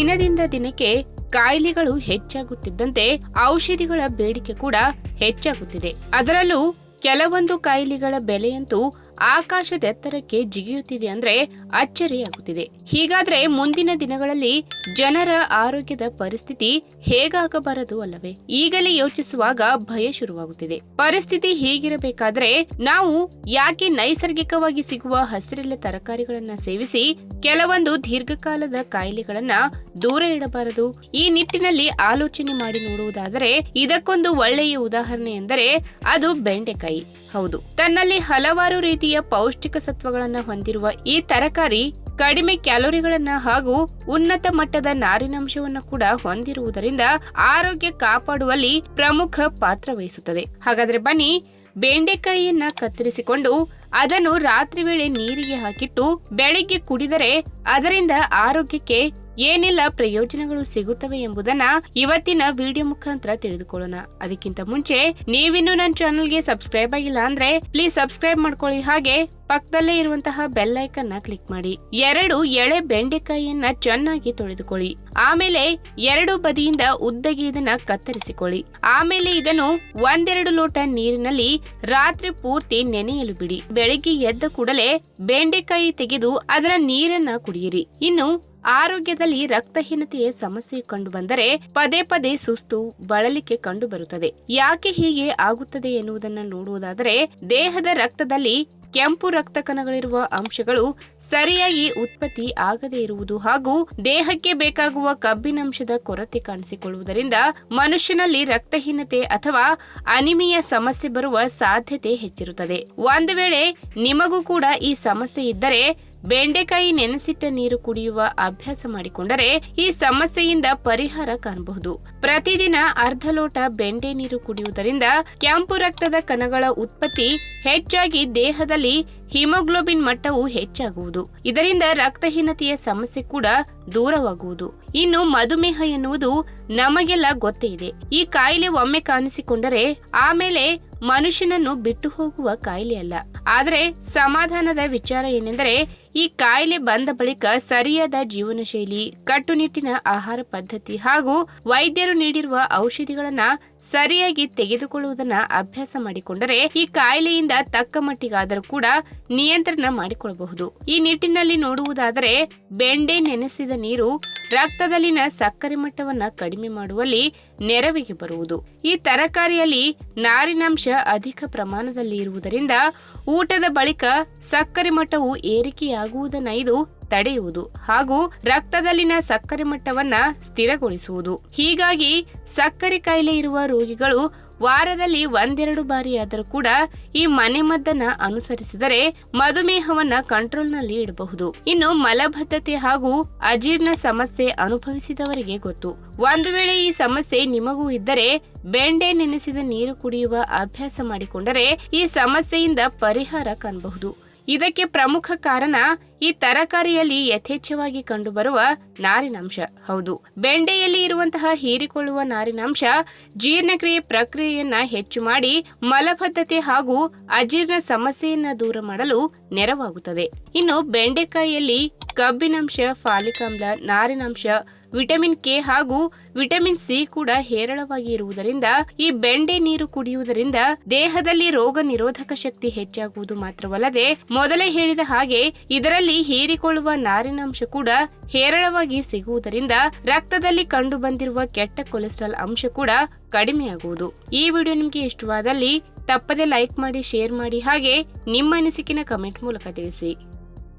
ದಿನದಿಂದ ದಿನಕ್ಕೆ ಕಾಯಿಲೆಗಳು ಹೆಚ್ಚಾಗುತ್ತಿದ್ದಂತೆ ಔಷಧಿಗಳ ಬೇಡಿಕೆ ಕೂಡ ಹೆಚ್ಚಾಗುತ್ತಿದೆ. ಅದರಲ್ಲೂ ಕೆಲವೊಂದು ಕಾಯಿಲೆಗಳ ಬೆಲೆಯಂತೂ ಆಕಾಶದೆತ್ತರಕ್ಕೆ ಜಿಗಿಯುತ್ತಿದೆ ಅಂದ್ರೆ ಅಚ್ಚರಿಯಾಗುತ್ತಿದೆ. ಹೀಗಾದ್ರೆ ಮುಂದಿನ ದಿನಗಳಲ್ಲಿ ಜನರ ಆರೋಗ್ಯದ ಪರಿಸ್ಥಿತಿ ಹೇಗಾಗಬಾರದು ಅಲ್ಲವೇ? ಈಗಲೇ ಯೋಚಿಸುವಾಗ ಭಯ ಶುರುವಾಗುತ್ತಿದೆ. ಪರಿಸ್ಥಿತಿ ಹೀಗಿರಬೇಕಾದ್ರೆ ನಾವು ಯಾಕೆ ನೈಸರ್ಗಿಕವಾಗಿ ಸಿಗುವ ಹಸಿರೆಲೆ ತರಕಾರಿಗಳನ್ನ ಸೇವಿಸಿ ಕೆಲವೊಂದು ದೀರ್ಘಕಾಲದ ಕಾಯಿಲೆಗಳನ್ನ ದೂರ ಇಡಬಾರದು? ಈ ನಿಟ್ಟಿನಲ್ಲಿ ಆಲೋಚನೆ ಮಾಡಿ ನೋಡುವುದಾದರೆ ಇದಕ್ಕೊಂದು ಒಳ್ಳೆಯ ಉದಾಹರಣೆ ಎಂದರೆ ಅದು ಬೆಂಡೆಕಾಯಿ. ಹೌದು, ತನ್ನಲ್ಲಿ ಹಲವಾರು ರೀತಿಯ ಪೌಷ್ಟಿಕ ಸತ್ವಗಳನ್ನ ಹೊಂದಿರುವ ಈ ತರಕಾರಿ ಕಡಿಮೆ ಕ್ಯಾಲೋರಿಗಳನ್ನ ಹಾಗೂ ಉನ್ನತ ಮಟ್ಟದ ನಾರಿನಾಂಶವನ್ನ ಕೂಡ ಹೊಂದಿರುವುದರಿಂದ ಆರೋಗ್ಯ ಕಾಪಾಡುವಲ್ಲಿ ಪ್ರಮುಖ ಪಾತ್ರ ವಹಿಸುತ್ತದೆ. ಹಾಗಾದ್ರೆ ಬನ್ನಿ, ಬೆಂಡೆಕಾಯಿಯನ್ನ ಕತ್ತರಿಸಿಕೊಂಡು ಅದನ್ನು ರಾತ್ರಿ ವೇಳೆ ನೀರಿಗೆ ಹಾಕಿಟ್ಟು ಬೆಳಿಗ್ಗೆ ಕುಡಿದರೆ ಅದರಿಂದ ಆರೋಗ್ಯಕ್ಕೆ ಏನೆಲ್ಲ ಪ್ರಯೋಜನಗಳು ಸಿಗುತ್ತವೆ ಎಂಬುದನ್ನ ಇವತ್ತಿನ ವಿಡಿಯೋ ಮುಖಾಂತರ ತಿಳಿದುಕೊಳ್ಳೋಣ. ಅದಕ್ಕಿಂತ ಮುಂಚೆ ನೀವಿನ್ನೂ ನನ್ನ ಚಾನೆಲ್ಗೆ ಸಬ್ಸ್ಕ್ರೈಬ್ ಆಗಿಲ್ಲ ಅಂದ್ರೆ ಪ್ಲೀಸ್ ಸಬ್ಸ್ಕ್ರೈಬ್ ಮಾಡ್ಕೊಳ್ಳಿ, ಹಾಗೆ ಪಕ್ಕದಲ್ಲೇ ಇರುವಂತಹ ಬೆಲ್ ಐಕನ್ ನ ಕ್ಲಿಕ್ ಮಾಡಿ. 2 ಎಳೆ ಬೆಂಡೆಕಾಯಿಯನ್ನ ಚೆನ್ನಾಗಿ ತೊಳೆದುಕೊಳ್ಳಿ. ಆಮೇಲೆ 2 ಬದಿಯಿಂದ ಉದ್ದಗೆ ಇದನ್ನ ಕತ್ತರಿಸಿಕೊಳ್ಳಿ. ಆಮೇಲೆ ಇದನ್ನು 1-2 ಲೋಟ ನೀರಿನಲ್ಲಿ ರಾತ್ರಿ ಪೂರ್ತಿ ನೆನೆಯಲು ಬಿಡಿ. ಬೆಳಿಗ್ಗೆ ಎದ್ದ ಕೂಡಲೇ ಬೆಂಡೆಕಾಯಿ ತೆಗೆದು ಅದರ ನೀರನ್ನ ಕುಡಿಯಿರಿ. ಇನ್ನು ಆರೋಗ್ಯದಲ್ಲಿ ರಕ್ತಹೀನತೆಯ ಸಮಸ್ಯೆ ಕಂಡು ಬಂದರೆ ಪದೇ ಪದೇ ಸುಸ್ತು, ಬಳಲಿಕೆ ಕಂಡು ಬರುತ್ತದೆ. ಯಾಕೆ ಹೀಗೆ ಆಗುತ್ತದೆ ಎನ್ನುವುದನ್ನು ನೋಡುವುದಾದರೆ ದೇಹದ ರಕ್ತದಲ್ಲಿ ಕೆಂಪು ರಕ್ತ ಕಣಗಳಿರುವ ಅಂಶಗಳು ಸರಿಯಾಗಿ ಉತ್ಪತ್ತಿ ಆಗದೇ ಇರುವುದು ಹಾಗೂ ದೇಹಕ್ಕೆ ಬೇಕಾಗುವ ಕಬ್ಬಿನಾಂಶದ ಕೊರತೆ ಕಾಣಿಸಿಕೊಳ್ಳುವುದರಿಂದ ಮನುಷ್ಯನಲ್ಲಿ ರಕ್ತಹೀನತೆ ಅಥವಾ ಅನಿಮಿಯಾ ಸಮಸ್ಯೆ ಬರುವ ಸಾಧ್ಯತೆ ಹೆಚ್ಚಿರುತ್ತದೆ. ಒಂದು ವೇಳೆ ನಿಮಗೂ ಕೂಡ ಈ ಸಮಸ್ಯೆ ಇದ್ದರೆ ಬೆಂಡೆಕಾಯಿ ನೆನೆಸಿಟ್ಟ ನೀರು ಕುಡಿಯುವ ಅಭ್ಯಾಸ ಮಾಡಿಕೊಂಡರೆ ಈ ಸಮಸ್ಯೆಯಿಂದ ಪರಿಹಾರ ಕಾಣಬಹುದು. ಪ್ರತಿದಿನ ಅರ್ಧ ಲೋಟ ಬೆಂಡೆ ನೀರು ಕುಡಿಯುವುದರಿಂದ ಕೆಂಪು ರಕ್ತದ ಕಣಗಳ ಉತ್ಪತ್ತಿ ಹೆಚ್ಚಾಗಿ ದೇಹದಲ್ಲಿ ಹಿಮೋಗ್ಲೋಬಿನ್ ಮಟ್ಟವು ಹೆಚ್ಚಾಗುವುದು. ಇದರಿಂದ ರಕ್ತಹೀನತೆಯ ಸಮಸ್ಯೆ ಕೂಡ ದೂರವಾಗುವುದು. ಇನ್ನು ಮಧುಮೇಹ ಎನ್ನುವುದು ನಮಗೆಲ್ಲ ಗೊತ್ತೇ ಇದೆ. ಈ ಕಾಯಿಲೆ ಒಮ್ಮೆ ಕಾಣಿಸಿಕೊಂಡರೆ ಆಮೇಲೆ ಮನುಷ್ಯನನ್ನು ಬಿಟ್ಟು ಹೋಗುವ ಕಾಯಿಲೆ ಅಲ್ಲ. ಆದರೆ ಸಮಾಧಾನದ ವಿಚಾರ ಏನೆಂದರೆ ಈ ಕಾಯಿಲೆ ಬಂದ ಬಳಿಕ ಸರಿಯಾದ ಜೀವನ ಶೈಲಿ, ಕಟ್ಟುನಿಟ್ಟಿನ ಆಹಾರ ಪದ್ಧತಿ ಹಾಗೂ ವೈದ್ಯರು ನೀಡಿರುವ ಔಷಧಿಗಳನ್ನ ಸರಿಯಾಗಿ ತೆಗೆದುಕೊಳ್ಳುವುದನ್ನ ಅಭ್ಯಾಸ ಮಾಡಿಕೊಂಡರೆ ಈ ಕಾಯಿಲೆಯಿಂದ ತಕ್ಕ ಮಟ್ಟಿಗಾದರೂ ಕೂಡ ನಿಯಂತ್ರಣ ಮಾಡಿಕೊಳ್ಳಬಹುದು. ಈ ನಿಟ್ಟಿನಲ್ಲಿ ನೋಡುವುದಾದರೆ ಬೆಂಡೆ ನೆನೆಸಿದ ನೀರು ರಕ್ತದಲ್ಲಿನ ಸಕ್ಕರೆ ಮಟ್ಟವನ್ನ ಕಡಿಮೆ ಮಾಡುವಲ್ಲಿ ನೆರವಿಗೆ ಬರುವುದು. ಈ ತರಕಾರಿಯಲ್ಲಿ ನಾರಿನಾಂಶ ಅಧಿಕ ಪ್ರಮಾಣದಲ್ಲಿ ಇರುವುದರಿಂದ ಊಟದ ಬಳಿಕ ಸಕ್ಕರೆ ಮಟ್ಟವು ಏರಿಕೆಯಾಗುವುದನ್ನ ಇದು ತಡೆಯುವುದು ಹಾಗೂ ರಕ್ತದಲ್ಲಿನ ಸಕ್ಕರೆ ಮಟ್ಟವನ್ನ ಸ್ಥಿರಗೊಳಿಸುವುದು. ಹೀಗಾಗಿ ಸಕ್ಕರೆ ಕಾಯಿಲೆ ಇರುವ ರೋಗಿಗಳು ವಾರದಲ್ಲಿ 1-2 ಬಾರಿಯಾದರೂ ಕೂಡ ಈ ಮನೆಮದ್ದನ್ನ ಅನುಸರಿಸಿದರೆ ಮಧುಮೇಹವನ್ನ ಕಂಟ್ರೋಲ್ನಲ್ಲಿ ಇಡಬಹುದು. ಇನ್ನು ಮಲಬದ್ಧತೆ ಹಾಗೂ ಅಜೀರ್ಣ ಸಮಸ್ಯೆ ಅನುಭವಿಸಿದವರಿಗೆ ಗೊತ್ತು. ಒಂದು ವೇಳೆ ಈ ಸಮಸ್ಯೆ ನಿಮಗೂ ಇದ್ದರೆ ಬೆಂಡೆ ನೆನೆಸಿದ ನೀರು ಕುಡಿಯುವ ಅಭ್ಯಾಸ ಮಾಡಿಕೊಂಡರೆ ಈ ಸಮಸ್ಯೆಯಿಂದ ಪರಿಹಾರ ಕಾಣಬಹುದು. ಇದಕ್ಕೆ ಪ್ರಮುಖ ಕಾರಣ ಈ ತರಕಾರಿಯಲ್ಲಿ ಯಥೇಚ್ಛವಾಗಿ ಕಂಡುಬರುವ ನಾರಿನಾಂಶ. ಹೌದು, ಬೆಂಡೆಯಲ್ಲಿ ಇರುವಂತಹ ಹೀರಿಕೊಳ್ಳುವ ನಾರಿನಾಂಶ ಜೀರ್ಣಕ್ರಿಯೆ ಪ್ರಕ್ರಿಯೆಯನ್ನ ಹೆಚ್ಚು ಮಾಡಿ ಮಲಬದ್ಧತೆ ಹಾಗೂ ಅಜೀರ್ಣ ಸಮಸ್ಯೆಯನ್ನ ದೂರ ಮಾಡಲು ನೆರವಾಗುತ್ತದೆ. ಇನ್ನು ಬೆಂಡೆಕಾಯಿಯಲ್ಲಿ ಕಬ್ಬಿನಾಂಶ, ಫಾಲಿಕ್ ಆಮ್ಲ, ನಾರಿನಾಂಶ, ವಿಟಮಿನ್ ಕೆ ಹಾಗೂ ವಿಟಮಿನ್ ಸಿ ಕೂಡ ಹೇರಳವಾಗಿ ಇರುವುದರಿಂದ ಈ ಬೆಂಡೆ ನೀರು ಕುಡಿಯುವುದರಿಂದ ದೇಹದಲ್ಲಿ ರೋಗ ನಿರೋಧಕ ಶಕ್ತಿ ಹೆಚ್ಚಾಗುವುದು ಮಾತ್ರವಲ್ಲದೆ ಮೊದಲೇ ಹೇಳಿದ ಹಾಗೆ ಇದರಲ್ಲಿ ಹೀರಿಕೊಳ್ಳುವ ನಾರಿನಾಂಶ ಕೂಡ ಹೇರಳವಾಗಿ ಸಿಗುವುದರಿಂದ ರಕ್ತದಲ್ಲಿ ಕಂಡು ಬಂದಿರುವ ಕೆಟ್ಟ ಕೊಲೆಸ್ಟ್ರಾಲ್ ಅಂಶ ಕೂಡ ಕಡಿಮೆಯಾಗುವುದು. ಈ ವಿಡಿಯೋ ನಿಮಗೆ ಇಷ್ಟವಾದಲ್ಲಿ ತಪ್ಪದೆ ಲೈಕ್ ಮಾಡಿ, ಶೇರ್ ಮಾಡಿ, ಹಾಗೆ ನಿಮ್ಮ ಅನಿಸಿಕೆನ ಕಮೆಂಟ್ ಮೂಲಕ ತಿಳಿಸಿ.